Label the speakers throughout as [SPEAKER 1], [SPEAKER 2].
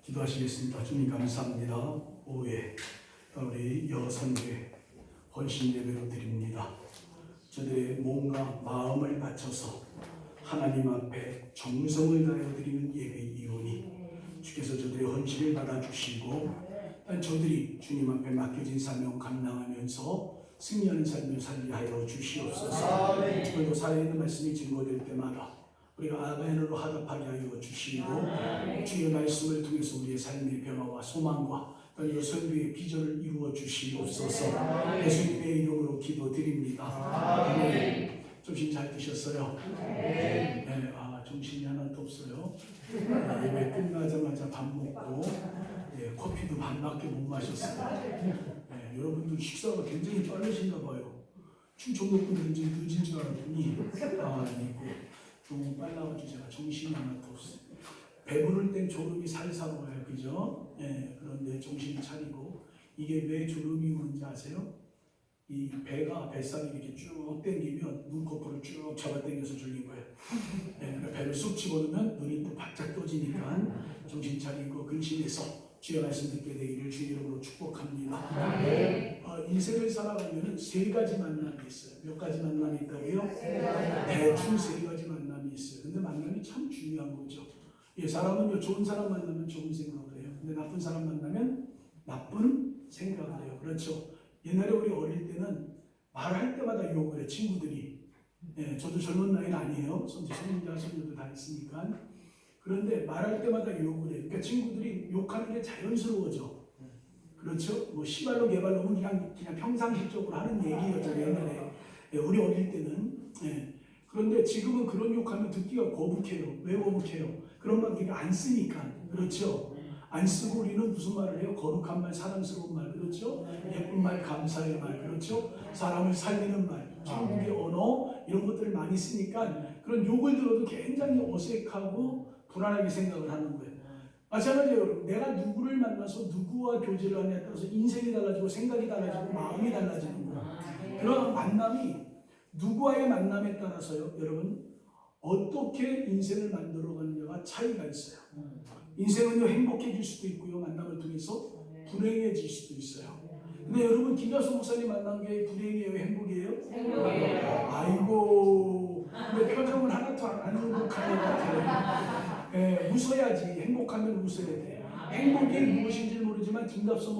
[SPEAKER 1] 기도하시겠습니다. 주님 감사합니다. 오후에 우리 여선교회 헌신 예배로 드립니다. 저들의 몸과 마음을 바쳐서 하나님 앞에 정성을 다하여 드리는 예배이오니 주께서 저들의 헌신을 받아주시고 저들이 주님 앞에 맡겨진 사명 감당하면서 승리하는 삶을 살게 하여 주시옵소서. 오늘도 살아있는 말씀이 증거될 때마다 우리가 아멘으로 화답하게 하여 주시고 주의 말씀을 통해서 우리의 삶의 변화와 소망과 여선교의 비전을 이루어 주시옵소서. 예수님의 이름으로 기도드립니다. 아멘. 정신 잘 드셨어요? 네. 정신이 하나도 없어요. 예배 끝나자마자 밥 먹고 커피도 반밖에 못 마셨어요. 여러분들 식사가 굉장히 빠르신가 봐요. 충청도 분들은 이제 늦은 줄 알았더니 아니고 너무 빨라가지고 제가 정신이 하나도 없어요. 배부를 땐 졸음이 살살 와요, 그죠? 그런데 정신을 차리고 이게 왜 졸음이 오는지 아세요? 이 배가 뱃살이 이렇게 쭉 당기면 눈꺼풀을 쭉 잡아당겨서 졸린 거예요. 그러니까 배를 쑥 집어넣으면 눈이 또 바짝 떠지니까 정신 차리고 근신해서 주의 말씀 듣게 되기를 주의 이름으로 축복합니다. 인생을 살아가면 세 가지 만남이 있어요. 몇 가지 만남이 있다고요? 대충 세 가지 만남이 있어요. 근데 만남이 참 중요한 거죠. 사람은요, 좋은 사람 만나면 좋은 생각을 해요. 근데 나쁜 사람 만나면 나쁜 생각을 해요. 그렇죠? 옛날에 우리 어릴 때는 말할 때마다 욕을 해, 친구들이. 저도 젊은 나이는 아니에요. 손자, 손녀도 다 있으니까. 그런데 말할 때마다 욕을 해. 그러니까 친구들이 욕하는 게 자연스러워져. 그렇죠? 뭐 시발로 개발로는 그냥 평상시적으로 하는 얘기였잖아요. 옛날에. 우리 어릴 때는. 그런데 지금은 그런 욕하면 듣기가 거북해요. 왜 거북해요? 그런 말 우리가 안 쓰니까. 그렇죠? 안 쓰고 우리는 무슨 말을 해요? 거룩한 말, 사랑스러운 말, 그렇죠? 예쁜 말, 감사의 말, 그렇죠? 사람을 살리는 말, 천국의 언어 이런 것들을 많이 쓰니까 그런 욕을 들어도 굉장히 어색하고 불안하게 생각을 하는 거예요. 마찬가지예요, 여러분. 내가 누구를 만나서 누구와 교제를 하냐에 따라서 인생이 달라지고 생각이 달라지고 마음이 달라지는 거예요. 그런 만남이 누구와의 만남에 따라서요, 여러분, 어떻게 인생을 만들어가느냐가 차이가 있어요. 인생은요, 행복해질 수도 있고요, 만남을 통해서 불행해질 수도 있어요. 근데 여러분, 김가수 목사님 만난 게 불행이에요, 행복이에요? 행복이에요. 아이고, 근데 표정은 하나도 안 행복한 것 같아요. 웃어야지. 행복하면 웃어야 돼. 행복이 무엇인지 모르지만 김가수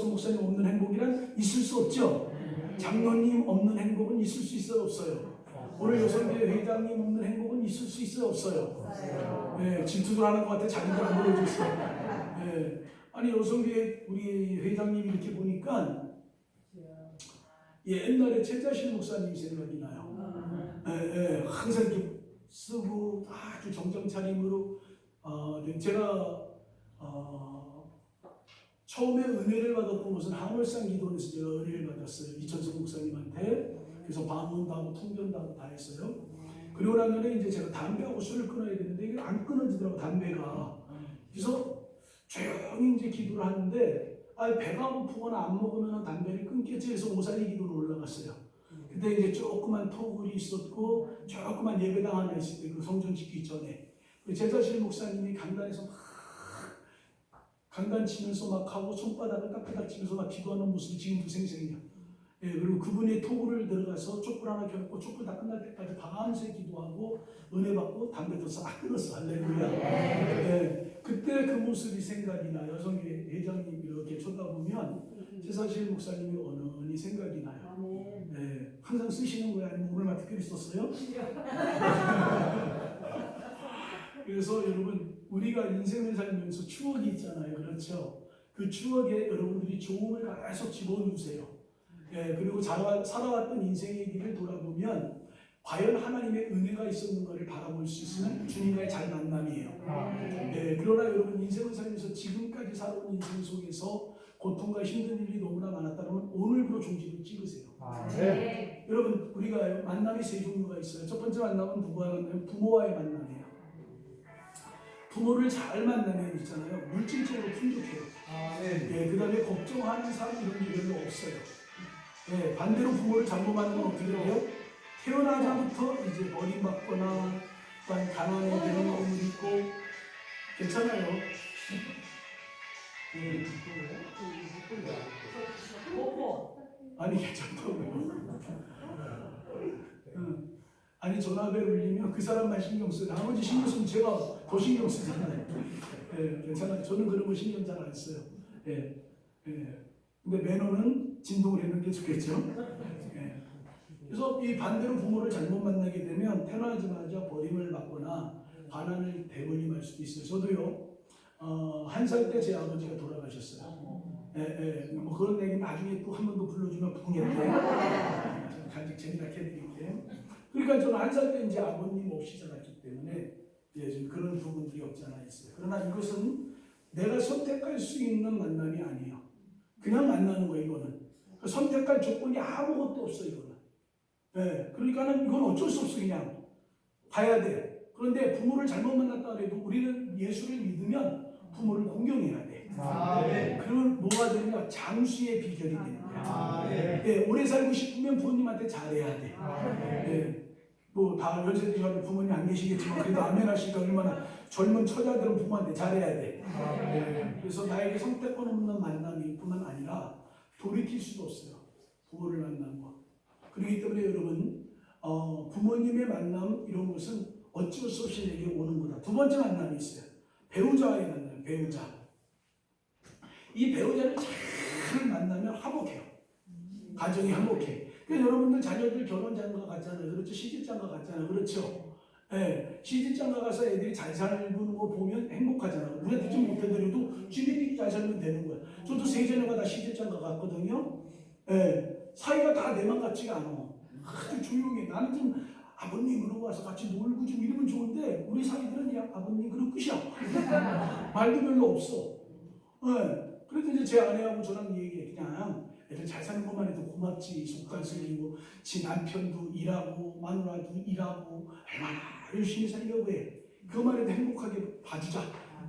[SPEAKER 1] 목사님 없는 행복이란 있을 수 없죠. 장로님 없는 행복은 있을 수 있어요, 없어요? 오늘 여성교회 회장님 없는 행복은 있을 수 있어요, 없어요? 질투를 하는 것 같아. 자기도 안 보여줬어. 아니, 여성교회 우리 회장님 이렇게 보니까 옛날에 최자실 목사님 생각이 나요. 항상 이렇게 쓰고 아주 정장 차림으로 제가 처음에 은혜를 받았던 것은 하늘산 기도원에서 제가 은혜를 받았어요. 이천석 목사님한테. 그래서 방문도 하고 통변도 하고 다 했어요. 그리고 나면 이제 제가 담배하고 술을 끊어야 되는데 이게 안 끊어지더라고, 담배가. 그래서 조용히 이제 기도를 하는데 배가 고프거나 안 먹으면 담배를 끊겠지 해서 오사리 기도로 올라갔어요. 그때 이제 조그만 토굴이 있었고 조그만 예배당 하나 있을 때 그 성전 짓기 전에 제자실 목사님이 강단에서 막 강단 치면서 막 하고 손바닥을 까까닥 치면서 막 기도하는 모습이 지금도 생생해요. 그리고 그분의 토굴을 들어가서 촛불 하나 켜놓고 촛불 다 끝날 때까지 밤새 기도하고 은혜 받고 담배도 싹 끊었어. 할렐루야. 그때 그 모습이 생각이 나. 여성의 회장님 이렇게 쳐다보면 제사실 목사님이 어느니 생각이 나요. 항상 쓰시는 거예요? 아니면 오늘만 특별히 썼어요? 그래서 여러분, 우리가 인생을 살면서 추억이 있잖아요. 그렇죠? 그 추억에 여러분들이 좋음을 계속 집어넣으세요. 그리고 살아왔던 인생의 길을 돌아보면 과연 하나님의 은혜가 있었는가를 바라볼 수 있으면 주님과의 잘 만남이에요. 그러나 여러분, 인생을 살면서 지금까지 살아온 인생 속에서 고통과 힘든 일이 너무나 많았다면 오늘부로 종지를 찍으세요. 여러분, 우리가 만남이 세 종류가 있어요. 첫 번째 만남은 누구와 만나면 부모와의 만남이에요. 부모를 잘 만나면 있잖아요, 물질적으로 풍족해요. 그 다음에 걱정하는 사람 이런 게 별로 없어요. 반대로 부모를 잘못 만나면 어떻게 돼요? 태어나자부터 이제 버림받거나 또한 가난에 대한 몸을 입고 괜찮아요. 아니 괜찮다고요. 아니 전화벨 울리면 그 사람만 신경 쓰고 나머지 신경 쓰면 제가 더 신경 쓰잖아요. 괜찮아요. 저는 그런 거 신경 잘 안 써요. 근데 매너는 진동을 해놓는 게 좋겠죠. 그래서 이 반대로 부모를 잘못 만나게 되면 태어나자마자 버림을 받거나 가난을 대버림할 수도 있어요. 저도요. 1살 때 제 아버지가 돌아가셨어요. 뭐 그런 얘기 나중에 또 한 번 더 불러주면 부흥했대. 간직 재미나게 해드릴게요. 그러니까 저는 1살 때 이제 아버님 없이 자랐기 때문에 좀 그런 부분들이 없지 않아 있어요. 그러나 이것은 내가 선택할 수 있는 만남이 아니에요. 그냥 만나는 거예요. 이거는 선택할 조건이 아무것도 없어요. 이거는. 그러니까는 이건 어쩔 수 없어. 그냥 가야 돼. 그런데 부모를 잘못 만났다 해도 우리는 예수를 믿으면 부모를 공경해야 돼. 그러면 뭐가 되느냐? 장수의 비결이 되는 거야. 오래 살고 싶으면 부모님한테 잘해야 돼. 뭐 다 연세들이 부모님 안 계시겠지만 그래도 아멘 하시니까 얼마나 젊은 처자들은 부모한테 잘해야 돼. 그래서 나에게 선택권 없는 만남이 뿐만 아니라 돌이킬 수도 없어요. 부모를 만난 거. 그렇기 때문에 여러분 부모님의 만남 이런 것은 어쩔 수 없이 내게 오는 거다. 두 번째 만남이 있어요. 배우자와의 만남. 배우자. 이 배우자를 잘 만나면 화목해요. 가정이 화목해. 그러니까 여러분들 자녀들 결혼장가 갔잖아요. 그렇죠. 시집장가 갔잖아요. 그렇죠. 시집장가 가서 애들이 잘 살고 거 보면 행복하잖아요. 우리한테 좀 못해드려도 지네들이 잘 살면 되는 거야. 저도 세 자녀가 다 시집장가 갔거든요. 사이가 다 내 맘 같지가 않아. 아주 조용해. 나는 좀 아버님으로 와서 같이 놀고 좀 이러면 좋은데 우리 사이들은 야 아버님 그럼 끝이야. 말도 별로 없어. 그래도 이제 제 아내하고 저랑 얘기해. 그냥 애들 잘 사는 것만 해도 고맙지. 속살 쓰리고 지 남편도 일하고 마누라도 일하고 얼마나 열심히 살려고 해. 그것만 해도 행복하게 봐주자.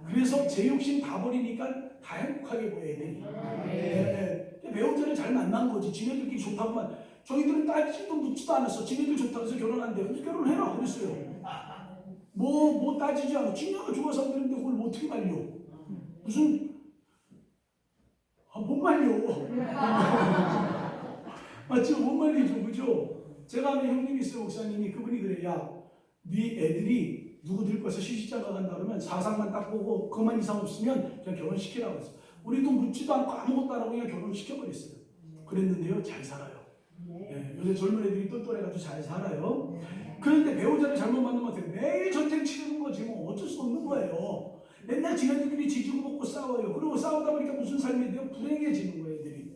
[SPEAKER 1] 그래서 제 욕심 다 버리니까 다 행복하게 보여 애들이. 배우자를 잘 만난 거지. 지네들끼리 좋다고만. 저희들은 따지지도 묻지도 않았어. 지네들 좋다고 해서 결혼한대. 그래서 결혼해라 그랬어요. 뭐 따지지 않아. 지네가 좋아서 안 되는데 그걸 어떻게 말려. 무슨 못 말려. 맞죠? 못 말리죠. 그죠? 제가 아는 형님이 있어요. 목사님이. 그분이 그래. 야, 네 애들이 누구들 거서 시집장가 간다 그러면 사상만 딱 보고 그것만 이상 없으면 그냥 결혼시키라고 했어. 우리도 묻지도 않고 아무것도 안 하고 그냥 결혼시켜버렸어요. 그랬는데요. 잘 살아요. 요새 젊은 애들이 똘똘해가지고 잘 살아요. 그런데 배우자를 잘못 만나면 어떻게 매일 전쟁 치르는 거지 뭐 어쩔 수 없는 거예요. 맨날 지네들끼리 지지고 먹고 싸워요. 그리고 싸우다 보니까 무슨 삶이 돼요? 불행해지는 거예요, 애들이.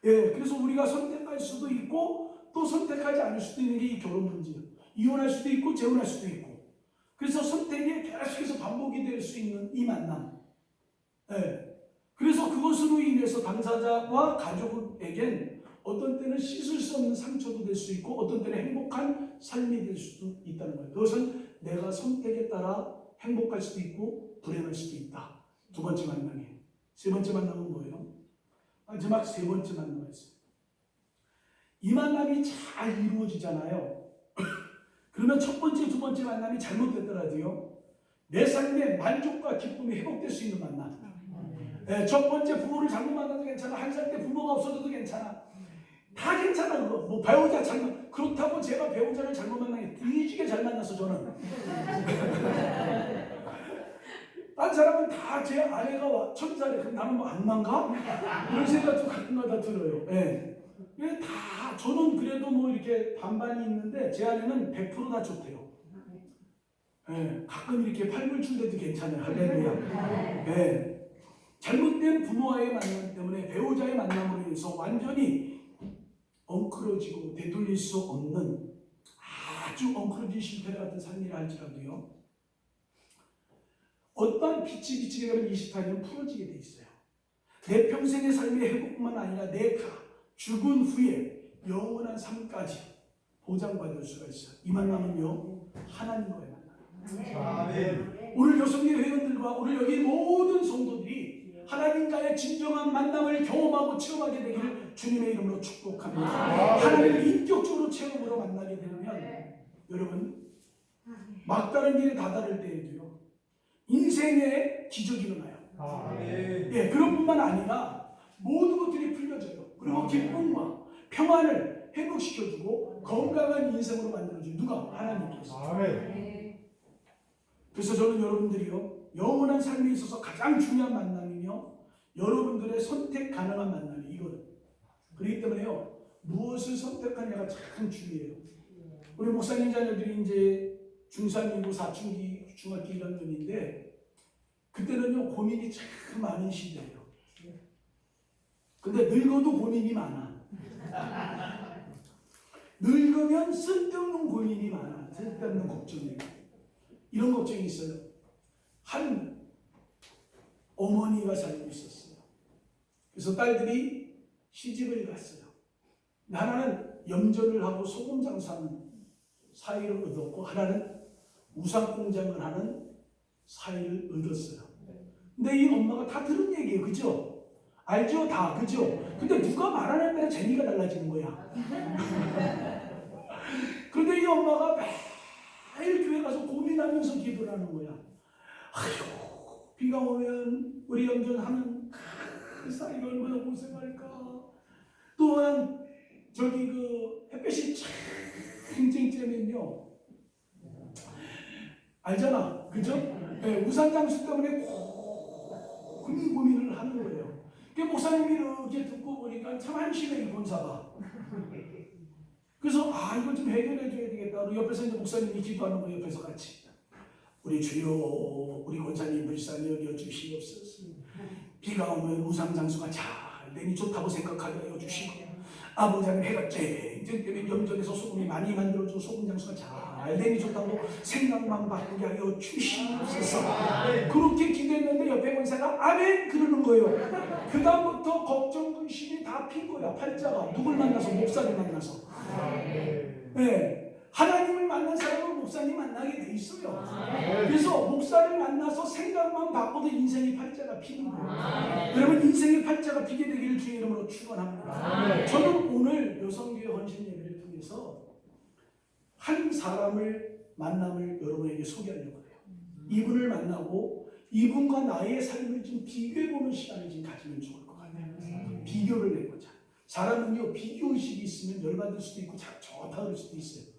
[SPEAKER 1] 그래서 우리가 선택할 수도 있고 또 선택하지 않을 수도 있는 게 이 결혼 문제예요. 이혼할 수도 있고 재혼할 수도 있고. 그래서 선택이 계속해서 반복이 될 수 있는 이 만남. 그래서 그것으로 인해서 당사자와 가족에겐 어떤 때는 씻을 수 없는 상처도 될 수 있고 어떤 때는 행복한 삶이 될 수도 있다는 거예요. 그것은 내가 선택에 따라 행복할 수도 있고 불행할 수도 있다. 두 번째 만남이에요. 세 번째 만남은 뭐예요? 마지막 세 번째 만남이 있어요. 이 만남이 잘 이루어지잖아요. 그러면 첫 번째, 두 번째 만남이 잘못됐더라도요. 내 삶의 만족과 기쁨이 회복될 수 있는 만남. 첫 번째 부모를 잘못 만나도 괜찮아. 1살 때 부모가 없어져도 괜찮아. 다 괜찮아. 그거. 뭐 배우자 잘못. 그렇다고 제가 배우자를 잘못 만나게 뒤지게 잘 만났어 저는. 딴 사람은 다 제 아내가 천사래. 그럼 나는 뭐 악마인가? 이런 생각도 가끔가다 들어요. 다 저는 그래도 뭐 이렇게 반반이 있는데 제 아내는 100% 다 좋대요. 가끔 이렇게 팔불출 때도 괜찮아요. 할렐루야. 잘못된 부모와의 만남 때문에 배우자의 만남으로 인해서 완전히 엉클어지고 되돌릴 수 없는 아주 엉클어진 실패 같은 삶이라 할지라도요. 어떠한 빛이 비치게 되면 28년은 풀어지게 돼 있어요. 내 평생의 삶의 회복뿐만 아니라 내 죽은 후에 영원한 삶까지 보장받을 수가 있어요. 이 만남은요. 하나님과의 만남. 오늘 여성계 회원들과 오늘 여기 모든 성도들이 하나님과의 진정한 만남을 경험하고 체험하게 되기를 주님의 이름으로 축복합니다. 하나님을 인격적으로 체험으로 만나게 되면 여러분, 막다른 길에 다다를 때에도요, 인생의 기적이 일어나요. 예, 그런 뿐만 아니라 모든 것들이 풀려져요. 그리고 기쁨과 평안을 회복시켜주고 건강한 인생으로 만들어줘요. 누가? 하나님께서. 그래서 저는 여러분들이요, 영원한 삶에 있어서 가장 중요한 만남이며 여러분들의 선택 가능한 만남이 이거는. 그렇기 때문에요, 무엇을 선택하냐가 참 중요해요. 우리 목사님 자녀들이 이제 중3이고 사춘기, 중학교 1학년인데 그때는요, 고민이 참 많은 시대예요. 근데 늙어도 고민이 많아. 늙으면 쓸데없는 고민이 많아. 쓸데없는 걱정이. 이런 걱정이 있어요. 한 어머니가 살고 있었어요. 그래서 딸들이 시집을 갔어요. 하나는 염전을 하고 소금 장사하는 사위를 얻었고, 하나는 우상 공장을 하는 사위를 얻었어요. 근데 이 엄마가 다 들은 얘기예요. 그죠? 알죠? 다. 그죠? 근데 누가 말하는 대로 재미가 달라지는 거야. 그런데 이 엄마가 매일 교회 가서 고민하면서 기도를 하는 거야. 아휴, 비가 오면 우리 염전하는 그 사이가 얼마나 고생할까. 또한 저기 그 햇볕이 쨍쨍쨍면요, 알잖아. 그죠? 네, 우산장수 때문에 고민을 하는 거예요. 그 목사님이 이렇게 듣고 보니까 참 한심해, 이 권사가. 그래서 이걸 좀 해결해 줘야 되겠다. 옆에서 이제 목사님이 기도하는 거 옆에서 같이. 우리 주여, 우리 권사님 불쌍히 여겨 주시옵소서. 비가 오면 우상장수가 잘 되니 좋다고 생각하게 하여 주시고, 아버지 하나님 해가 쨍쨍 뜨면 염전에서 소금이 많이 만들어져 소금장수가 잘 되니 좋다고 생각만 바꾸게 하여 주시옵소서. 그렇게 기도했는데 옆에 권사가 아멘 그러는 거예요. 그 다음부터 걱정 근심이 다 핀 거야. 팔자가 누굴 만나서? 목사를 만나서. 네. 하나님을 만난 사람은 목사님 만나게 돼 있어요. 그래서 목사를 만나서 생각만 바꿔도 인생의 팔자가 피는 거예요. 여러분, 인생의 팔자가 피게 되기를 주의 이름으로 축원합니다. 저는 오늘 여성교회 헌신 예배를 통해서 한 사람을 만남을 여러분에게 소개하려고 해요. 이분을 만나고 이분과 나의 삶을 좀 비교해보는 시간을 좀 가지면 좋을 것 같아요. 비교를 해보자. 사람은요, 비교의식이 있으면 열받을 수도 있고 좋다 그럴 수도 있어요.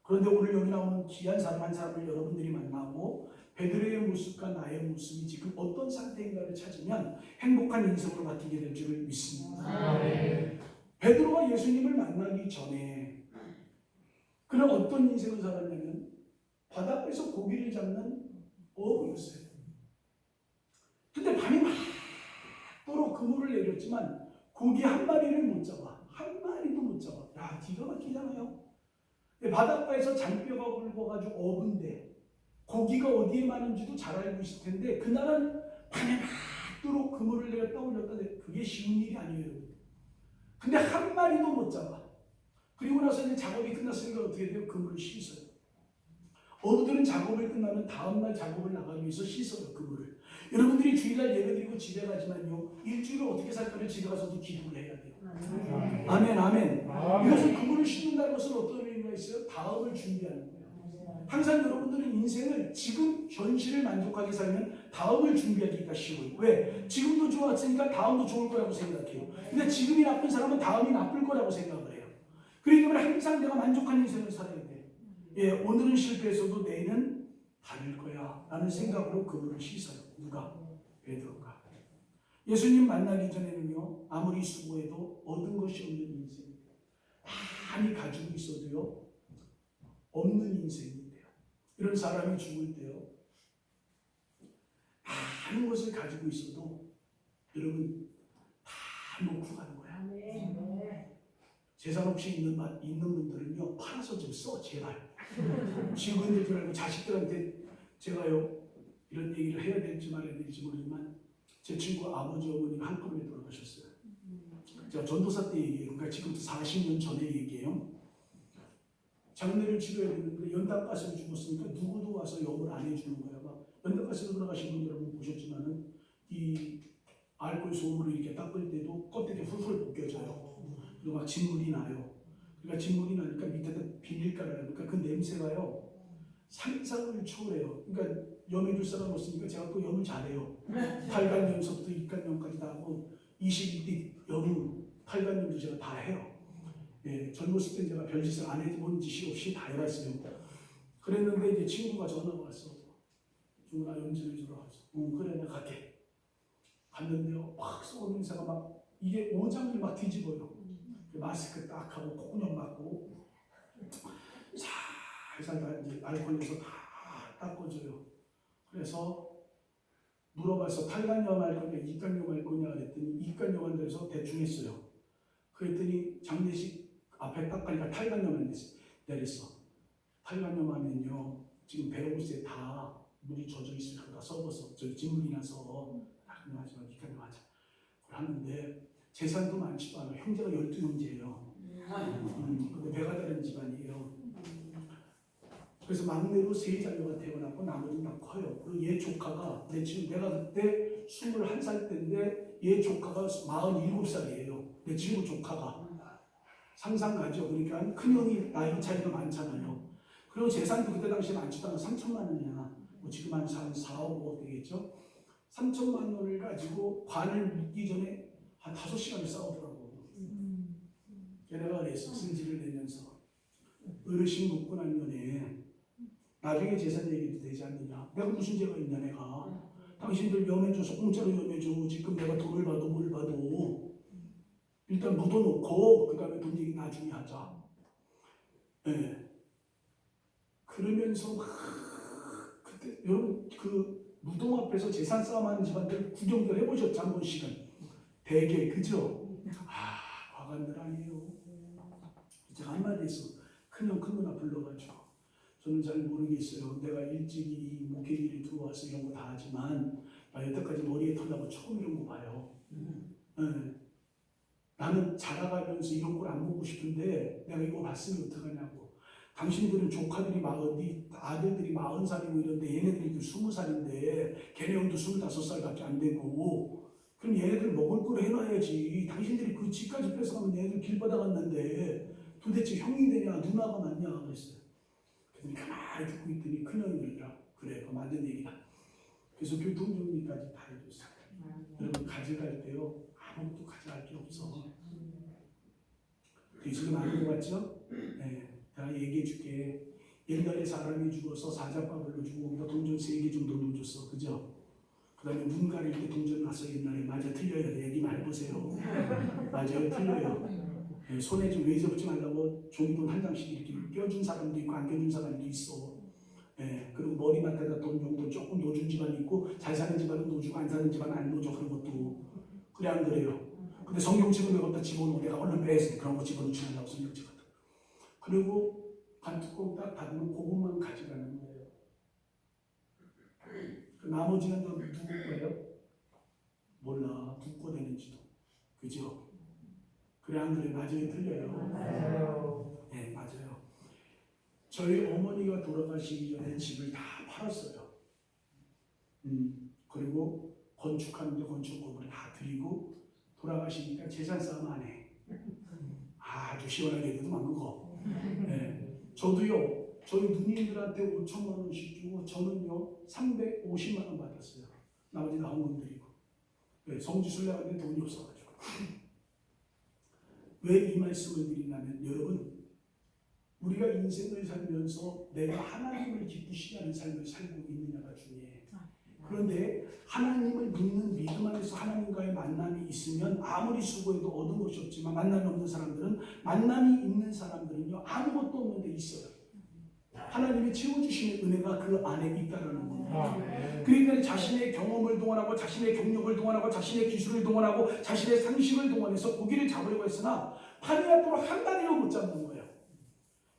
[SPEAKER 1] 그런데 오늘 여기 나오는 귀한 사람 한 사람을 여러분들이 만나고 베드로의 모습과 나의 모습이 지금 어떤 상태인가를 찾으면 행복한 인생으로 바뀌게 될 줄을 믿습니다. 베드로가 예수님을 만나기 전에 그는 어떤 인생을 살았냐면 바닷가에서 고기를 잡는 어부였어요. 근데 밤이 맞도록 그물을 내렸지만 고기 한 마리를 못 잡아. 한 마리도 못 잡아. 야, 기가 막히잖아요. 바닷가에서 잔뼈가 굵어가지고 어부인데 고기가 어디에 많은지도 잘 알고 있을 텐데 그날은 밤에 맞도록 그물을 내렸다 올렸다. 그게 쉬운 일이 아니에요. 근데 한 마리도 못 잡아. 그리고 나서 이제 작업이 끝났으니까 어떻게 돼요? 그물을 씻어요. 어부들은 작업을 끝나면 다음날 작업을 나가기 위해서 씻어요. 그물을. 여러분들이 주일날 예배드리고 집에 가지만요, 일주일을 어떻게 살까를 집에 가서도 기도를 해야 돼요. 아멘, 아멘. 이것은 그물을 씻는다는 것은 어떤 의미가 있어요? 다음을 준비하는 거예요. 항상 여러분들은 인생을 지금 현실을 만족하게 살면 다음을 준비하기가 쉬워요. 왜? 지금도 좋았으니까 다음도 좋을 거라고 생각해요. 근데 지금이 나쁜 사람은 다음이 나쁠 거라고 생각을 해요. 그렇기 때문에 항상 내가 만족한 인생을 살아야 돼. 예, 오늘은 실패했어도 내일은 다를 거야 라는 생각으로 그물을 씻어요. 누가? 베드로가. 예수님 만나기 전에는요, 아무리 수고해도 얻은 것이 없는 인생이에요. 많이 가지고 있어도요, 없는 인생인데요. 이런 사람이 죽을 때요, 많은 것을 가지고 있어도 여러분 다 놓고 가는 거야. 재산 혹시 있는 분들은요, 팔아서 좀 써, 제발. 지금들 줄 알고 자식들한테 제가요, 이런 얘기를 해야 될지 말아야 될지 모르지만 제 친구 아버지 어머니가 한꺼번에 돌아가셨어요. 제가 전도사 때 얘기해요. 그러니까 지금부터 40년 전의 얘기예요. 장례를 치러야 되는데 연탄가스를 죽었으니까 누구도 와서 영을 안 해주는 거야. 막 연탄가스로 돌아가신 분 여러분 보셨지만은 이 알코올 소금으로 이렇게 닦을 때도 껍데기 훌훌 벗겨져요. 그리고 막 진물이 나요. 그러니까 진물이 나니까 밑에다 비닐 깔아놓으니까 그 냄새가요 상상을 초월해요. 그러니까 염해줄 사람 없으니까 제가 또 염을 잘해요. 팔간염서부터 입간염까지 다 하고 21대 염, 팔간염도 제가 다 해요. 예, 젊었을 때 제가 별짓을 안 해본 짓이 없이 다 해봤어요. 그랬는데 이제 친구가 전화가 왔어. 중훈아 염증해 주러 왔어. 그래 내가 갈게. 갔는데요 막 쏘는 냄새가 막 이게 오장을 막 뒤집어요. 마스크 딱 하고 콧구멍 막고 살살 다 이제 알코올 내서 다 닦아줘요. 그래서 물어봐서 탈간염 할 거냐 입간염 할 거냐 그랬더니 입간염 한다 해서 대충 했어요. 그랬더니 장례식 앞에 딱 가니까 탈간염 내렸어. 탈간염 하면요 지금 배로부스에 다 물이 젖어 있을 거다 썩어서 저 진물이 나서 탈간염하지만 입간염 하자. 그걸 하는데 재산도 많지도 않아. 형제가 12형제예요. 근데 배가 다른 집안이에요. 그래서 막내로 세 자녀가 태어났고 나머지는 다 커요. 그리고 얘 조카가 지금 내가 그때 21살 때인데 얘 조카가 47살이에요. 내 친구 조카가. 상상 가죠. 그러니까 큰형이 나이 차이가 많잖아요. 그리고 재산도 그때 당시에 많지도 않아. 3천만 원이야. 뭐 지금 한 4, 5억 되겠죠. 3천만 원을 가지고 관을 묻기 전에 한 5시간을 싸우더라고. 걔네가 그랬어. 승질을 내면서. 어르신 묻고 난 년에 나중에 재산 얘기도 되지 않느냐. 내가 무슨 죄가 있냐 내가. 당신들 염해줘서 공짜로 염해줘. 지금 내가 돈을 받아 뭘 받아. 일단 묻어놓고 그 다음에 돈 얘기 나중에 하자. 네. 그러면서 그때 여러분 그 무덤 앞에서 재산 싸움하는 집안들 구경들 해보셨죠? 한 번씩은. 되게 그죠? 과관들 아니에요. 제가 한마디 했어. 큰형 큰누나 불러가지고 저는 잘 모르겠어요. 내가 일찍이 목회일에 들어와서 이런 거 다 하지만 나 여태까지 머리에 털나고 처음 이런 거 봐요. 네. 나는 자라가면서 이런 걸 안 보고 싶은데 내가 이거 봤으면 어떡하냐고. 당신들은 조카들이 40, 아들들이 40살이고 이런데 얘네들이 20살인데 걔네 형도 25살밖에 안 되고 그럼 얘네들 먹을 걸 해놔야지. 당신들이 그 집까지 뺏어가면 얘네들 길바닥 갔는데 도대체 형이 되냐 누나가 맞냐 그랬어요. 그랬더니 가만히 듣고 있더니 큰형이 그러더라. 그래 그거 맞는 얘기다. 그래서 교통정리까지 다 해줬어요. 여러분 가져갈 때요 아무것도 가져갈 게 없어. 지금 아는 거 같죠? 네, 내가 얘기해 줄게. 옛날에 사람이 죽어서 사자밥을 주고 거기다 동전 3개 정도 넣어줬어. 그죠? 그 다음에 눈 가릴 때 동전 놨어 옛날에. 맞아 틀려요. 얘기 말해보세요. 맞아요 틀려요. 네, 손에 좀 왜 접지 말라고 종이돈 한 장씩 이렇게 껴준 사람도 있고 안 껴준 사람도 있어. 네, 그리고 머리맡에다 돈 용돈 조금 넣어준 집안이 있고 잘 사는 집안은 넣어주고 안 사는 집안은 안 넣어줘. 그런 것도. 그래 안 그래요? 근데 성경책은 왜 갖다 집어넣어? 내가 얼른 빼서 그런 거 집어넣지 말라고 성경책 같은 거. 그리고 반뚜껑 딱 닫으면 그것만 가져가는 거예요. 그 나머지는 다 누구 거예요? 몰라. 누구 거 되는지도. 그죠? 그래 안 그래? 맞아요? 틀려요? 맞아요. 네 맞아요. 저희 어머니가 돌아가시기 전에 집을 다 팔았어요. 그리고 건축하는데 건축법을 다 드리고 돌아가시니까 재산 싸움 안 해. 아주 시원하게 해도 막 그거. 네. 저도요. 저희 누님들한테 5천만 원씩 주고 저는요 350만 원 받았어요. 나머지 다 헌금 드리고. 네, 성지순례 갔는데 돈이 없어가지고. 왜 이 말씀을 드리냐면 여러분 우리가 인생을 살면서 내가 하나님을 기쁘시게 하는 삶을 살고 있느냐가 중요해. 그런데 하나님을 믿는 믿음 안에서 하나님과의 만남이 있으면 아무리 수고해도 얻은 것이 없지만 만남이 없는 사람들은 만남이 있는 사람들은요 아무것도 없는 데 있어요. 하나님이 채워주시는 은혜가 그 안에 있다는 겁니다. 그러니까 자신의 경험을 동원하고 자신의 경력을 동원하고 자신의 기술을 동원하고 자신의 상식을 동원해서 고기를 잡으려고 했으나 판이 앞으로 한 마리도 못 잡는 거예요.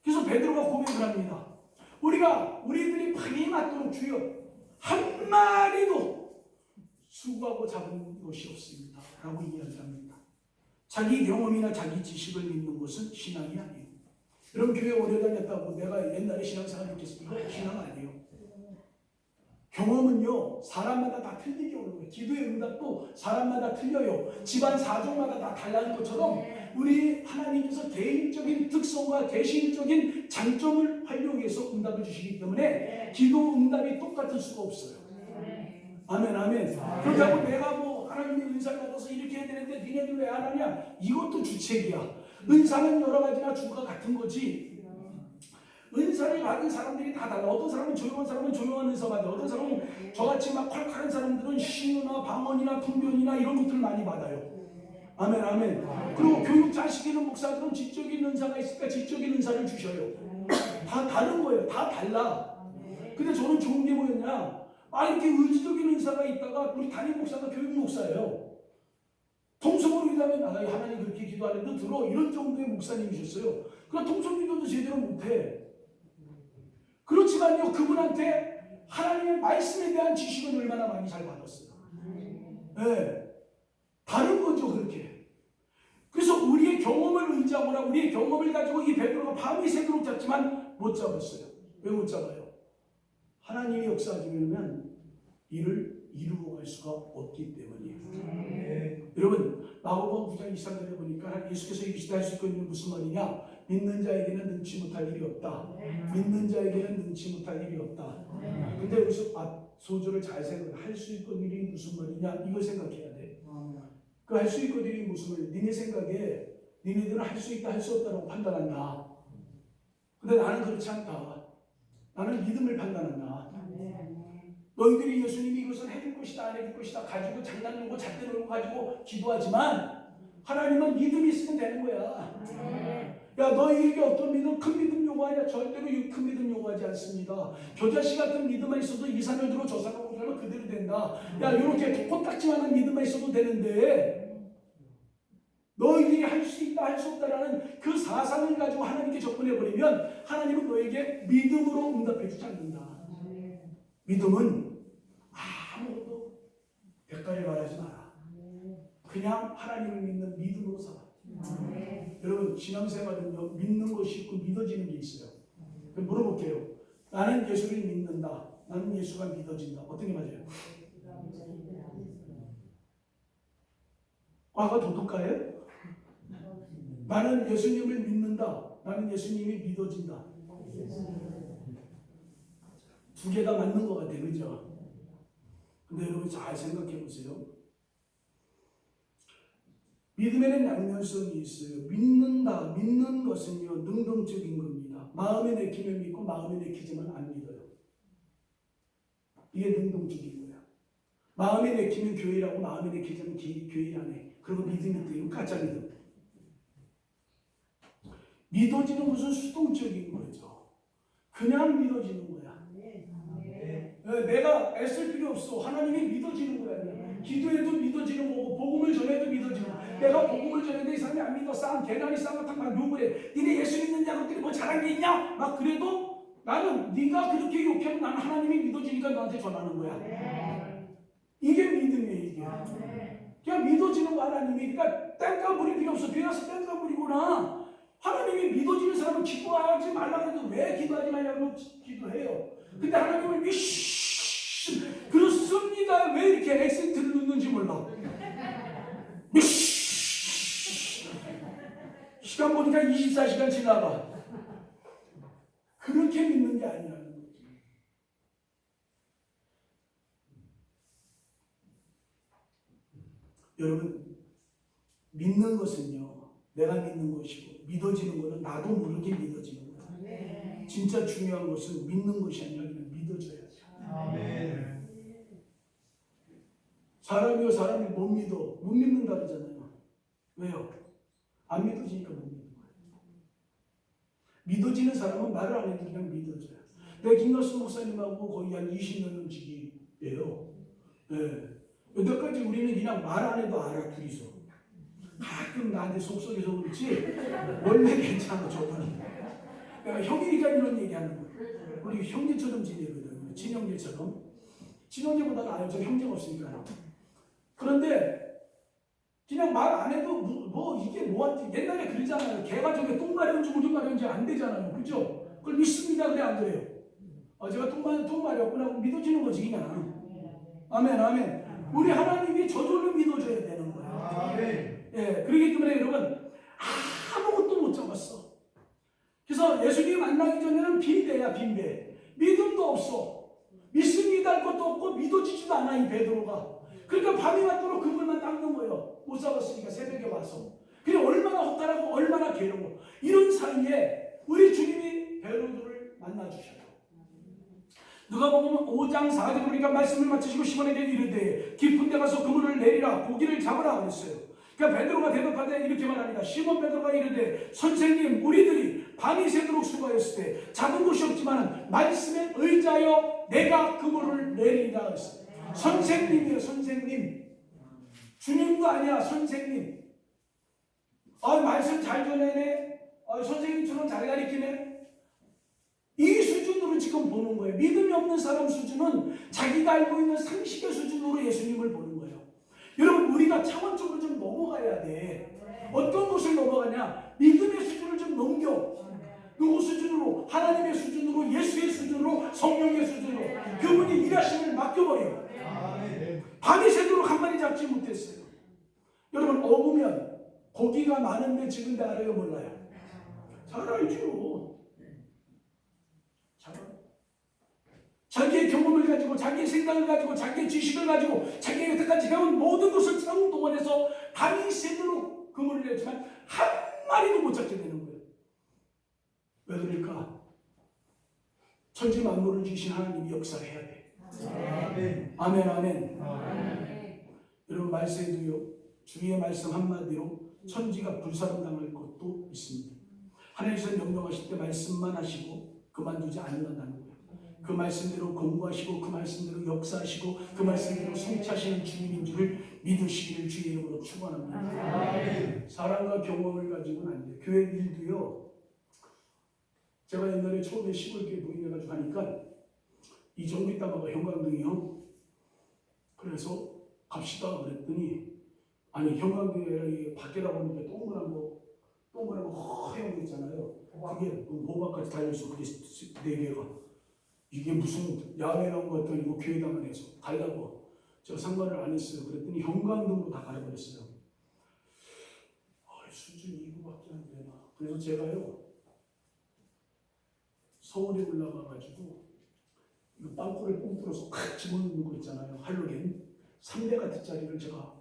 [SPEAKER 1] 그래서 베드로가 고백을 합니다. 우리들이 판이 맞도록 주여 한 마리도 수고하고 잡은 것이 없습니다. 라고 이야기합니다. 자기 경험이나 자기 지식을 믿는 것은 신앙이 아니에요. 여러분 교회 오래 다녔다고 내가 옛날에 신앙생활 했겠습니까? 이거 신앙 아니에요. 경험은요 사람마다 다 틀리게 오는 거예요. 기도의 응답도 사람마다 틀려요. 집안 사정마다 다 달라질 것처럼 우리 하나님께서 개인적인 특성과 개신적인 장점을 활용해서 응답을 주시기 때문에 기도 응답이 똑같을 수가 없어요. 아멘, 아멘. 그렇다고 내가 뭐 하나님의 은사를 받아서 이렇게 해야 되는데 니네들 왜 안 하냐? 이것도 주책이야. 은사는 여러 가지나 주가 같은 거지. 은사를 받은 사람들이 다 달라. 어떤 사람은 조용한 은사 받아요. 어떤 사람은 저같이 막 콸콸한 사람들은 신유나 방언이나 분변이나 이런 것들을 많이 받아요. 아멘, 아멘. 그리고 교육 자식이는 목사들은 지적인 은사가 있으니까 지적인 은사를 주셔요. 다 다른 거예요. 다 달라. 근데 저는 좋은 게 뭐였냐? 이렇게 의지적인 은사가 있다가 우리 담임 목사가 교육 목사예요. 통성으로 기도하면 하나님 그렇게 기도하는데 들어 이런 정도의 목사님이셨어요. 그러나 통성 기도도 제대로 못해. 그렇지만요 그분한테 하나님의 말씀에 대한 지식은 얼마나 많이 잘 받았어요. 네. 다른 거죠 그렇게. 그래서 우리의 경험을 의지하거나 우리의 경험을 가지고 이 베드로가 밤이 새도록 잡지만 못 잡았어요. 왜 못 잡아요? 하나님이 역사하시면 이를 이루어 갈 수가 없기 때문이에요. 여러분 마가복음 9장 23절에 보니까 예수께서 이르시되 할 수 있거든요. 무슨 말이냐? 믿는 자에게는 능치 못할 일이 없다. 믿는 자에게는 능치 못할 일이 없다. 근데 여기서 앞 소절을 잘 생각해. 할 수 있거든 일이 무슨 말이냐? 이걸 생각해야 돼. 그 할 수 있거든 일이 무슨 말이냐? 니네 생각에 니네들은 할 수 있다 할 수 없다라고 판단한다. 근데 나는 그렇지 않다. 나는 믿음을 판단한다. 너희들이 예수님이 이것을 해줄 것이다 안 해줄 것이다 가지고 장난 놀고 잣대 놀고 가지고 기도하지만 하나님은 믿음이 있으면 되는 거야. 야 너희에게 어떤 믿음? 큰 믿음 요구하냐? 절대로 큰 믿음 요구하지 않습니다. 겨자씨 같은 믿음만 있어도 2, 3년 들어 저 사람 오면 그대로 된다. 야 이렇게 코딱지만한 믿음만 있어도 되는데 너희들이 할 수 있다 할 수 없다라는 그 사상을 가지고 하나님께 접근해버리면 하나님은 너에게 믿음으로 응답해 주지 않는다. 믿음은 아무것도 백가를 말하지 마라. 그냥 하나님을 믿는 믿음으로 살아. 여러분 신앙생활은요 믿는 것이 있고 믿어지는 게 있어요. 물어볼게요. 나는 예수를 믿는다. 나는 예수가 믿어진다. 어떤 게 맞아요? 과거 도둑가예요? 나는 예수님을 믿는다. 나는 예수님이 믿어진다. 두 개가 맞는 것 같아요. 그죠? 근데 여러분 잘 생각해 보세요. 믿음에는 양면성이 있어요. 믿는다. 믿는 것은요 능동적인 겁니다. 마음에 내키면 믿고 마음에 내키지만 안 믿어요. 이게 능동적인 거야. 마음에 내키면 교회라고 마음에 내키지만 교회 안 해. 그리고 믿음이 있대요. 가짜 믿음. 믿어지는 것은 수동적인 거죠. 그냥 믿어지는 거야. 내가 애쓸 필요 없어. 하나님이 믿어지는 거야. 기도해도 믿어지는 거고 복음을 전해도 믿어지는 거야. 내가 복음을 전해도 이 사람이 안 믿어. 싸움 개나리 싸움 같은 막 욕을 해. 니네 예수 믿는 자들이 뭐 잘한 게 있냐? 막 그래도 나는 네가 그렇게 욕해도 나는 하나님이 믿어지니까 너한테 전하는 거야. 이게 믿음이에요. 이게. 그냥 믿어지는 거 하나님이. 그러니까 땡깡 부릴 필요 없어. 비와서 땡깡 부리구나. 하나님이 믿어지는 사람은 기도하지 말라고 해도 왜 기도하지 말라고 기도해요. 근데 하나님을 그렇습니다. 왜 이렇게 액센트를 넣는지 몰라. 시간 보니까 24시간 지나가. 그렇게 믿는 게 아니라는 거지. 여러분 믿는 것은요 내가 믿는 것이고 믿어지는 것은 나도 모르게 믿어지는 거야. 진짜 중요한 것은 믿는 것이 아니라 그냥 믿어져야죠. 사람이 못 믿어. 못 믿는다 그러잖아요. 왜요? 안 믿어지니까 못 믿는 거예요. 믿어지는 사람은 말을 안 해도 그냥 믿어져요. 내가 김갑수 목사님하고 거의 한 20년 넘치기예요. 여태까지 우리는 그냥 말 안 해도 알아 둘이서. 가끔 나한테 속속에서 그렇지 원래 괜찮아 저분이. 내가 형이니까 이런 얘기하는 거예요. 우리 형제처럼 지내거든요. 친형제처럼. 친형제보다 나아요. 저 형제가 없으니까. 그런데 그냥 말 안 해도 뭐 이게 뭐한지 옛날에 그러잖아요. 개가 저게 똥 마려운지 우리 마려운지 안 되잖아요. 그죠? 그걸 믿습니다. 그래 안 그래요? 제가 똥 마렸구나 하고 믿어지는 거지 그냥. 아멘 아멘. 우리 하나님이 저절로 믿어줘야 되는 거예요. 예, 그렇기 때문에 여러분 아무것도 못 잡았어. 그래서 예수님 만나기 전에는 빈배야, 빈배. 믿음도 없어. 믿음이 달 것도 없고 믿어지지도 않아, 이 베드로가. 그러니까 밤이 맞도록 그물만 닦는 거예요. 못 잡았으니까 새벽에 와서. 그게 얼마나 허탈하고 얼마나 괴로워. 이런 사이에 우리 주님이 베드로를 만나주셔요. 누가복음 5장 4절 보니까 말씀을 마치시고 시몬에게 이르되 깊은 데 가서 그물을 내리라 고기를 잡으라 그랬어요. 그러니까 베드로가 대답하되 이렇게 말합니다. 시몬 베드로가 이르되 선생님 우리들이 밤이 새도록 수고하였을 때 잡은 것이 없지만 말씀에 의지하여 내가 그물을 내리라 그랬어요. 선생님이에요. 선생님. 주님도 아니야. 선생님. 말씀 잘 전해네. 선생님처럼 잘 가르치네. 이 수준으로 지금 보는 거예요. 믿음이 없는 사람 수준은 자기가 알고 있는 상식의 수준으로 예수님을 보는 거예요. 여러분 우리가 차원적으로 좀 넘어가야 돼. 어떤 것을 넘어가냐? 믿음의 수준을 좀 넘겨. 누구 수준으로? 하나님의 수준으로, 예수의 수준으로, 성령의 수준으로 그분이 일하심을 맡겨버려요. 밤이 새도록 한 마리 잡지 못했어요. 여러분 어부면 고기가 많은데 지금도 알아요? 몰라요? 잘 알죠. 자기의 경험을 가지고 자기의 생각을 가지고 자기의 지식을 가지고 자기가 여태까지 해온 모든 것을 동원해서 밤이 새도록 그물을 내지만 한 마리도 못 잡게 되는 거예요. 왜 그럴까? 천지 만물을 지으신 하나님이 역사를 해야 돼. 아멘. 아멘. 여러분 말세도요 주의 말씀 한마디로 천지가 불사름당할 것도 있습니다. 하나님께서 명령하실 때 말씀만 하시고 그만두지 않는다는 거예요. 그 말씀대로 공부하시고 그 말씀대로 역사하시고 그 말씀대로 성취하시는 주님인 줄을 믿으시기를 주의 이름으로 축원합니다. 사랑과 경험을 가지고는 안 돼요. 교회 일도요. 제가 옛날에 처음에 시골교회 부임해가지고 하니까 이 전기 따마가 형광등이요. 그래서 갑시다 그랬더니 아니 형광등이 밖에다 보는데 동그란 거 허연 거 있잖아요. 그게 모박까지 달려있어. 그게 4개가. 이게 무슨 야외 나온 것 같더니 이거 교회당만 해서 달라고 제가 상관을 안 했어요. 그랬더니 형광등으로 다 가려버렸어요. 수준이 이거밖에 안 되나. 그래서 제가요 서울에 올라가가지고 이거 빵꾸를 뽕뚫어서 칵 집어넣는 거 있잖아요. 할로겐 300W짜리를 제가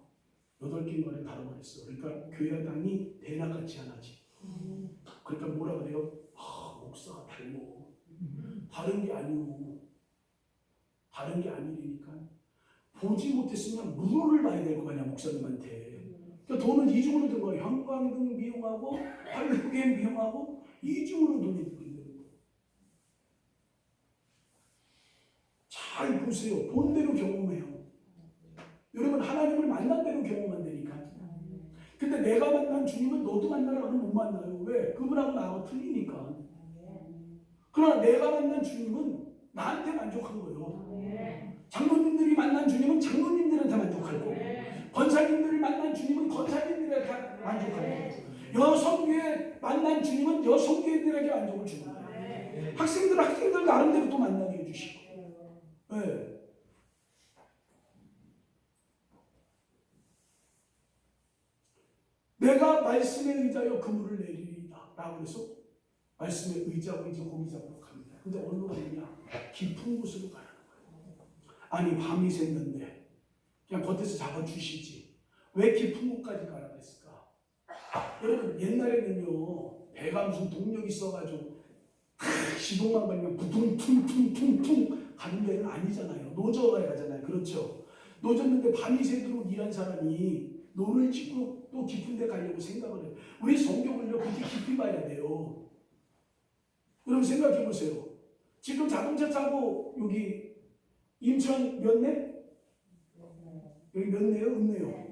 [SPEAKER 1] 8개인가를 달아버렸어요. 그러니까 교회당이 대낮같이 하나지. 그러니까 뭐라 그래요? 목사가 달려. 다른 게 아니오. 다른 게 아니니까 보지 못했으면 무료를 봐야 될 거 아니야 목사님한테. 그러니까 돈은 이중으로 든 거예요. 형광등 비용하고 할로겐 비용하고 이중으로 돈이 들게 되는 거예요. 잘 보세요. 본 대로 경험해요. 여러분 하나님을 만난 대로 경험한 다니까. 근데 내가 만난 주님은 너도 만나라 그러면 못 만나요. 왜? 그분하고 나하고 틀리니까. 그러나 내가 만난 주님은 나한테 만족한 거예요. 장로님들이 만난 주님은 장로님들한테 만족할 거고, 권사님들을 만난 주님은 권사님들한테 만족할 거고, 여성교회 만난 주님은 여성교회들에게 만족을 주는 거예요. 학생들 나름대로 또 만나게 해주시고. 네. 내가 말씀에 의지하여 그물을 내리리다 라고 해서 말씀에 의지하고 이제 고기 잡으러 갑니다. 근데 어디로 가느냐? 깊은 곳으로 가라는 거예요. 아니 밤이 샜는데 그냥 겉에서 잡아주시지 왜 깊은 곳까지 가라고 했을까? 여러분 옛날에는요 배가 무슨 동력이 있어가지고 시동만 걸면 부둥퉁퉁퉁퉁 가는 데는 아니잖아요. 노저가 가잖아요. 그렇죠? 노졌는데 밤이 새도록 일한 사람이 노를 짓고 또 깊은 데 가려고 생각을 해요. 우리 성경을요 그렇게 깊이 봐야 돼요. 여러분 생각해 보세요. 지금 자동차 타고 여기 인천 몇 내? 여기 몇 내요? 읍내요?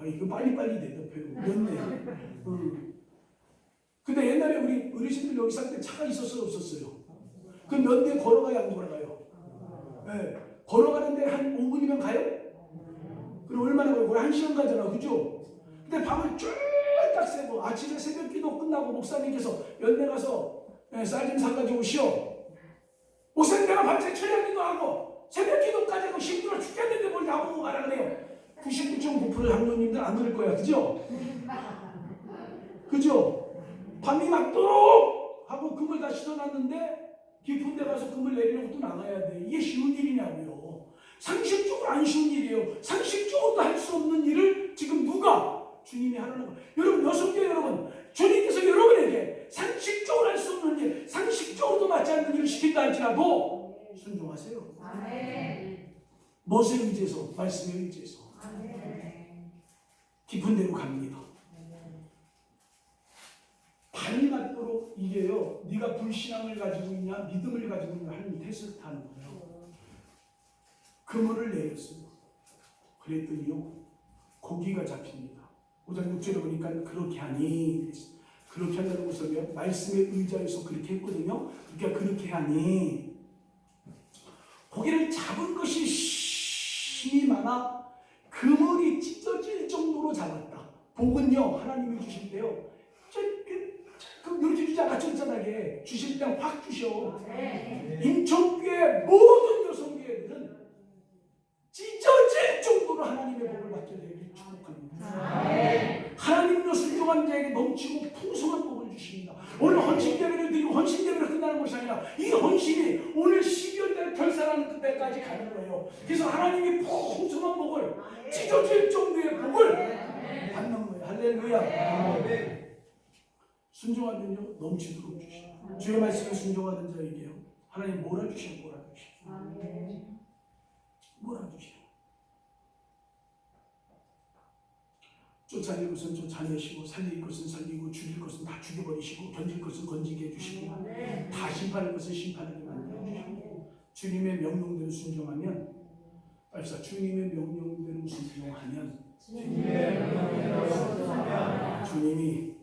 [SPEAKER 1] 이거 빨리빨리 대답해요. 몇 내? 근데 옛날에 우리 어르신들 여기 살 때 차가 있었어요? 없었어요? 그럼 몇 내 걸어가요? 안 걸어가요? 네. 걸어가는데 한 5분이면 가요? 그럼 얼마나 가요? 거의 1시간 가잖아. 그죠? 근데 밤을 쫄딱 새고 아침에 새벽 기도 끝나고 목사님께서 연내 가서 쌀 좀 사가지고 오시오. 목사님 내가 밤새 철야 기도하고 새벽 기도까지 하고 힘들어 죽겠는데 뭘 나보고 가라 그래요. 99.9% 장로님들 안 그럴 거야. 그죠? 그죠? 밤이 맞도록 하고 금을 다 씻어놨는데 깊은 데 가서 금을 내리려고 또 나가야 돼. 이게 쉬운 일이냐고요. 상식적으로 안 쉬운 일이에요. 상식적으로도 할 수 없는 일을 지금 누가? 주님이 하라는 거. 여러분, 여성교 여러분, 주님께서 여러분에게 상식적으로 할 수 없는 일, 상식적으로도 맞지 않는 일을 시킨다 할지라도 순종하세요. 무엇에 의지해서? 말씀에 의지해서. 깊은 데로 갑니다. 밤이 맞도록 이게요. 네가 불신앙을 가지고 있냐, 믿음을 가지고 있냐 하는 테스트하는 거예요. 그물을 내렸어요. 그랬더니요, 고기가 잡힙니다. 5장 6절에 보니까 그렇게 하니, 그렇게 한다는 것은 말씀에 의지해서 그렇게 했거든요. 그러니까 그렇게 하니 고기를 잡은 것이 힘이 많아 그물이 찢어질 정도로 잡았다. 복은요, 하나님이 주실 때요, 이렇게 주지 않아. 쫀쫀하게 주실 때 확 주셔. 인천교회 모든 여성교회들은 찢어질 정도로 하나님의 복을 받게 되길 축복합니다. 하나님은요, 순종한 자에게 넘치고 풍성한 복을 주십니다. 오늘 헌신 예배를 드리고 헌신 예배를 끝나는 것이 아니라 이 헌신이 오늘 12월 달 결산하는 그때까지 가는 거예요. 그래서 하나님이 풍성한 복을, 찢어질 정도의 복을 받는 거예요. 할렐루야. 순종하면요, 넘치도록 주시고, 주의 말씀에 순종하는 자에게요, 하나님 몰아주시고 몰아주시고 쫓아낼 것은 쫓아내시고, 살릴 것은 살리고, 죽일 것은 다 죽여버리시고, 건질 것은 건지게 해주시고, 다 심판할 것은 심판하게 만들어주시고, 주님의 명령대로 순종하면, 말사 주님의 명령대로 순종하면 주님이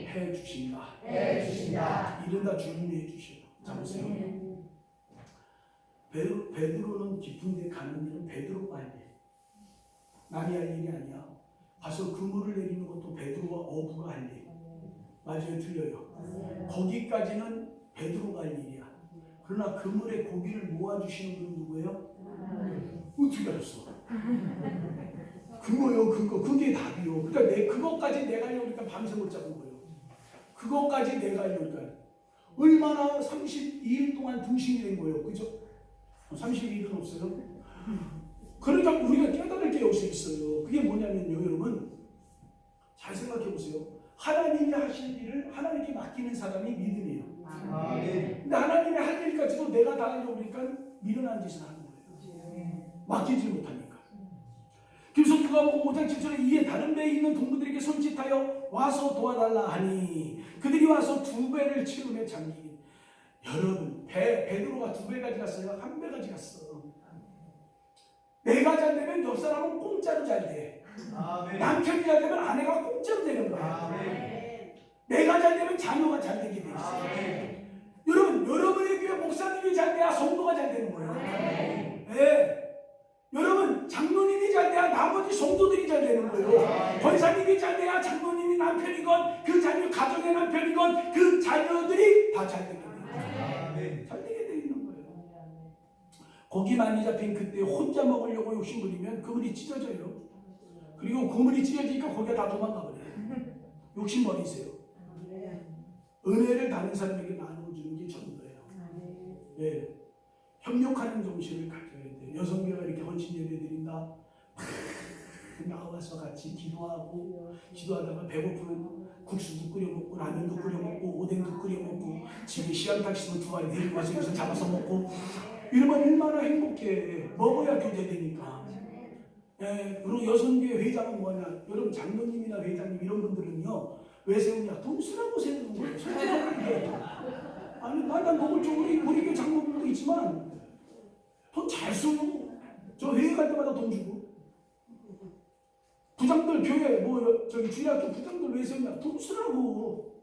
[SPEAKER 1] 해주신다. 이런 다 주님이 해주셔요. 자, 보세요. 베드로는 깊은 데 가는 일은 베드로가 할 일, 남이 할 일이 아니야. 가서 그물을 내리는 것도 베드로와 어부가 할 일. 맞아요? 틀려요? 거기까지는 베드로가 할 일이야. 그러나 그물에 고기를 모아주시는 분은 누구예요? 어떻게 알았어? 그거요, 그게 답이요. 그러니까 그것까지 내가 하려고 하니까 밤새 못 잡은 거예요. 그것까지 내가 하려고 하니까 얼마나 32일 동안 등신이 된 거예요. 그죠? 32일은 없어요. 그러니까 우리가 깨달을 게 여기서 있어요. 그게 뭐냐면요, 여러분, 잘 생각해 보세요. 하나님이 하실 일을 하나님께 맡기는 사람이 믿음이에요. 근데 하나님이 할 일까지도 내가 다 하려고 하니까 미련한 짓을 하는 거예요. 맡기지 못하니까. 그래서 누가복음 5장 7절에 이에 다른 배에 있는 동무들에게 손짓하여 와서 도와달라 하니 그들이 와서 2배를 채우며 잠기긴. 여러분, 베드로가 2배 가져갔어요? 1배 가져갔어. 내가 잘 되면 옆 사람은 공짜로 잘 돼. 남편이 잘 되면 아내가 공짜로 되는 거야. 내가 잘 되면 자녀가 잘 되게 돼 있어요. 여러분, 여러분의 교회 목사님이 잘 돼야 성도가 잘 되는 거예요. 네. 여러분, 장로님이 잘 돼야 나머지 성도들이 잘 되는 거예요. 권사님이 잘 돼야 장로님이 남편이건 그 자녀 가정의 남편이건 그 자녀들이 다 잘 되게 돼요. 잘 되게 돼 있는 거예요. 고기 많이 잡힌 그때 혼자 먹으려고 욕심 부리면 그물이 찢어져요. 그리고 그물이 찢어지니까 고기가 다 도망가 버려요. 욕심 버리세요. 은혜를 다른 사람에게 나눠주는 게 전도예요. 네. 협력하는 정신을 가져야 돼요. 여성교회가 이렇게 헌신 예배 드린다. 나와서 같이 기도하고, 기도하다가 배고프면 국수도 끓여 먹고, 라면도 끓여 먹고, 오뎅도 끓여 먹고, 집에 시한탁 있으면 2마리 데리고 와서 여기서 잡아서 먹고, 이러면 얼마나 행복해. 먹어야 교제되니까. 예, 그리고 여성교회 회장은 뭐냐? 여러분, 장로님이나 회장님 이런 분들은요, 왜 세우냐? 돈 쓰라고 세우는 거예요. 솔직하게. 아니, 난 먹을 줄 우리 교회 장로님도 있지만 돈 잘 쓰고, 저 회의 갈 때마다 돈 주고, 부장들 교회 주일학교 부장들 왜 세우냐? 돈 쓰라고.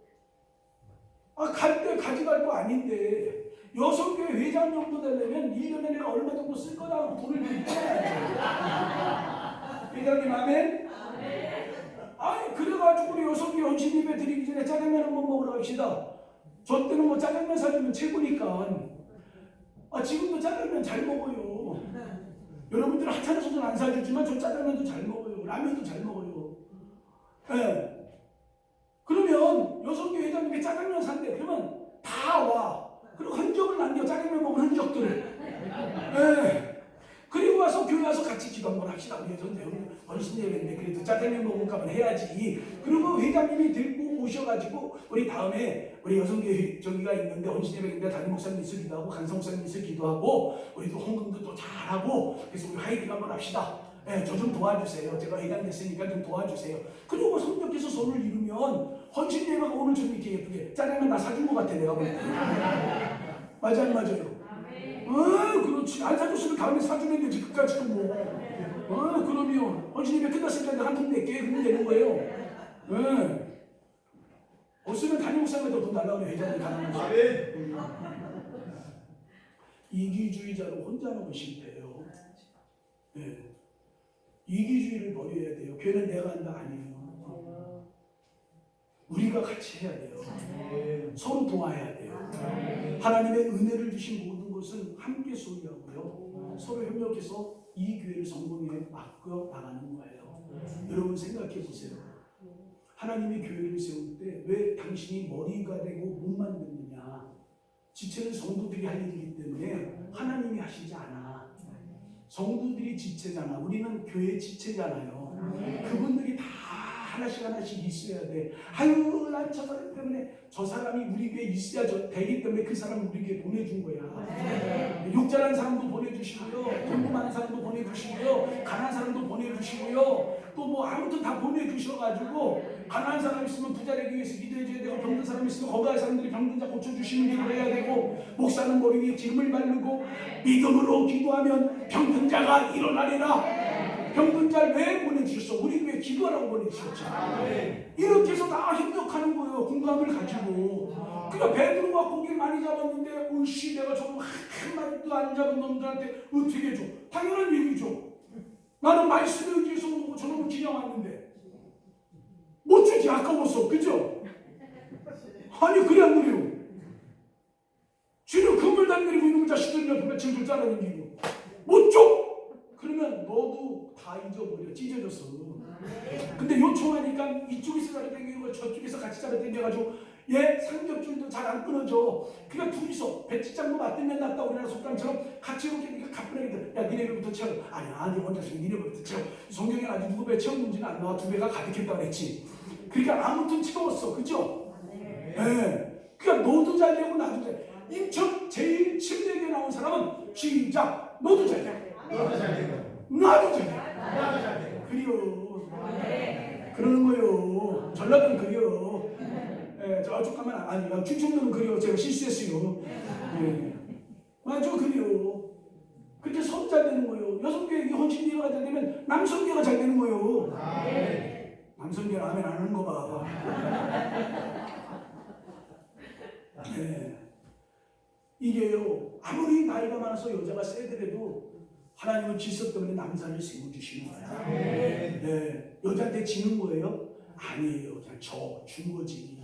[SPEAKER 1] 갈 때 가져갈 거 아닌데 여성교회 회장 정도 되려면 1년에 내가 얼마 정도 쓸 거라고 돈을 드리잖아요. 회장님 아멘? 아니, 그래가지고 우리 여성교회 헌신 예배 드리기 전에 짜장면 한번 먹으러 갑시다. 저 때는 뭐 짜장면 사주면 최고니까. 지금도 짜장면 잘 먹어요. 여러분들 하찮아서는 안 사주지만 저 짜장면도 잘 먹어요. 라면도 잘 먹어요. 네. 그러면 그러면 여성교회 회장님이 짜장면 산대. 그러면 다 와. 그리고 흔적을 남겨. 짜장면 먹은 흔적들을. 예. 그리고 와서 교회 와서 같이 기도 한번 합시다. 우리 헌신 예배인데 그래도 짜장면 먹을까 봐 해야지. 그리고 회장님이 들고 오셔가지고 우리 다음에 우리 여성교회 저기가 있는데 헌신 예배인데 담임 목사님 있어 기도하고 강성 목사님 있어 기도하고 우리도 헌금도 또 잘하고 그래서 우리 화이팅 한번 합시다. 예, 저 좀 도와주세요. 제가 회장 됐으니까 좀 도와주세요. 그리고 성령께서 손을 이루면 헌신 예배가 오늘 좀 이렇게 예쁘게 짜장면 나 사준 것 같아 내가 보니까. 맞아 안 맞아요? 그렇지. 안 사줬으면 다음에 사주면 되지. 끝까지 또 뭐. 그러면 헌신 예배 끝났을 때 한 통 낼게. 그러면 되는 거예요. 없으면 담임 목사님한테 돈 달라고 그래. 회장님 가능한 거. 이기주의자로 혼자 하는 건 실패예요. 네. 이기주의를 버려야 돼요. 교회는 내가 한다 아니에요. 우리가 같이 해야 돼요. 서로 도와야 돼요. 하나님의 은혜를 주신 모든 것은 함께 소유하고요. 서로 협력해서 이 교회를 성공에 바꿔 나가는 거예요. 여러분 생각해 보세요. 하나님이 교회를 세울 때 왜 당신이 머리가 되고 못 만드느냐? 지체는 성도들이 할 일이기 때문에 하나님이 하시지 않아. 성도들이 지체잖아. 우리는 교회 지체잖아요. 그분들이 다 하나씩 있어야 돼. 아유, 난 저 사람 때문에 저 사람이 우리 교회에 있어야 되기 때문에 그 사람을 우리 교회에 보내준 거야. 욕잘한 사람도 보내주시고요. 돈 많은 사람도 보내주시고요. 가난한 사람도 보내주시고요. 또 뭐 아무튼 다 보내주셔가지고 가난한 사람 있으면 부자 되기 위해서 기도해줘야 되고 병든 사람 있으면 건강한 사람들이 병든 자 고쳐주시는 기도를 해야 되고 목사는 머리 위에 기름을 바르고 믿음으로 기도하면 병든 자가 일어나리라. 병든 자를 왜 보내주셨어? 우리 교회 기도하라고 보내주셨죠. 이렇게 해서 다 협력하는 거예요. 공감을 가지고. 그러니까 베드로가 고기를 많이 잡았는데 으씨 내가 저놈 한 마리도 안 잡은 놈들한테 어떻게 해줘? 당연한 얘기죠. 나는 말씀에 의지해서 오고 저놈을 그냥 왔는데 못 주지. 아까웠어. 그죠? 아니 그래 안 그래요? 주님 금을 단내리고 이놈의 자식들 옆에 며칠 따라다니고 못 줘! 그러면 너도 다 잊어버려. 찢어졌어. 근데 요청하니까 이쪽에서 잡아당기는 거 저쪽에서 같이 잡아당겨가지고 얘 삼겹줄도 잘 안 끊어져. 그러니까 둘이서 배치장도 맞대면 낫다. 우리나라 속담처럼 같이 이렇게 니가 가뿐하게 야 니네 배부터 채워. 아니야 니 혼자서 니네 배부터 채워. 성경에 아직 누구 배 채웠는지는 안 나와. 두 배가 가득했다고 그랬지. 그러니까 아무튼 채웠어. 그죠? 네. 그러니까 너도 잘 되고 나도 잘 돼. 인천 제일 침례교회 나온 사람은 시작. 너도 잘 돼. 나도 잘 돼. 그래요. 그러는 거요. 전라도는 그래요. 저쪽 가면 아니야. 충청도는 그래요. 제가 실수했어요. 맞아 그래요. 그렇게 서로 잘 되는 거예요. 여성교회 헌신교회가 잘 되면 남성교회가 잘 되는 거예요. 남성교회 아멘 안 하는 거 봐. 이게요. 아무리 나이가 많아서 여자가 세더라도 하나님은 질서 때문에 남자를 세워주시는 거야. 여자한테 지는 거예요? 아니에요. 그냥 준 거지.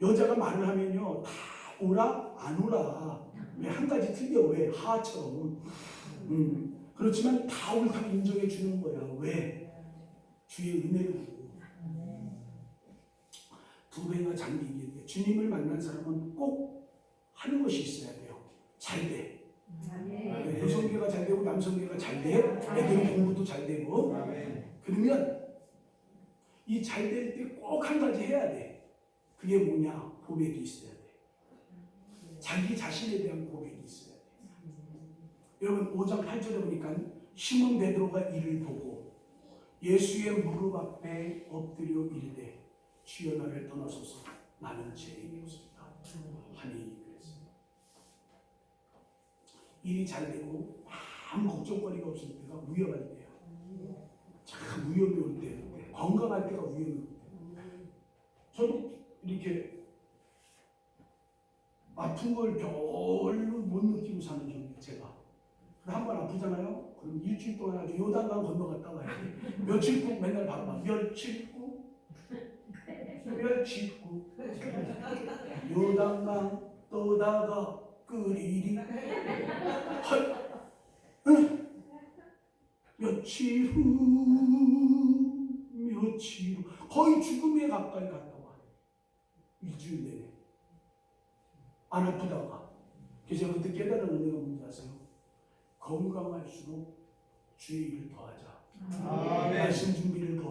[SPEAKER 1] 여자가 말을 하면요. 다 오라? 안 오라. 왜 한 가지 틀려? 왜? 하처럼. 그렇지만 다 옳다고 인정해 주는 거야. 왜? 주의 은혜를 보고. 두 배가 장비인데 주님을 만난 사람은 꼭 하는 것이 있어야 돼요. 잘 돼. 여성계가 잘 되고 남성계가 잘 돼. 애들 공부도 잘 되고. 그러면 이 잘 될 때 꼭 한 가지 해야 돼. 그게 뭐냐? 고백이 있어야 돼. 자기 자신에 대한 고백이 있어야 돼. 여러분 5장 8절에 보니까 시몬 베드로가 이를 보고 예수의 무릎 앞에 엎드려 이르되 주여 나를 떠나소서 나는 죄인이 없습니다. 하니 그랬어요. 일이 잘 되고 아무 걱정거리가 없을 때가 위험할 때예요. 참 위험이 올 때예요. 건강할 때가 위험이 올 때예요. 저도 이렇게 아픈 걸 별로 못 느끼고 사는 중이에요. 제가 한 번 아프잖아요. 그럼 일주일 동안 아주 요단강 건너갔다 와야 돼. 며칠국 맨날 바라봐. 며칠국 요단강 떠다가 끓이리. 며칠 후 치유로 거의 죽음에 가까이 갔다 와. 2주 내내 안 아프다가. 그래서 제가 그때 깨달은 은혜가 뭔지 아세요? 건강할수록 주의 일을 더하자. 말씀 준비를 더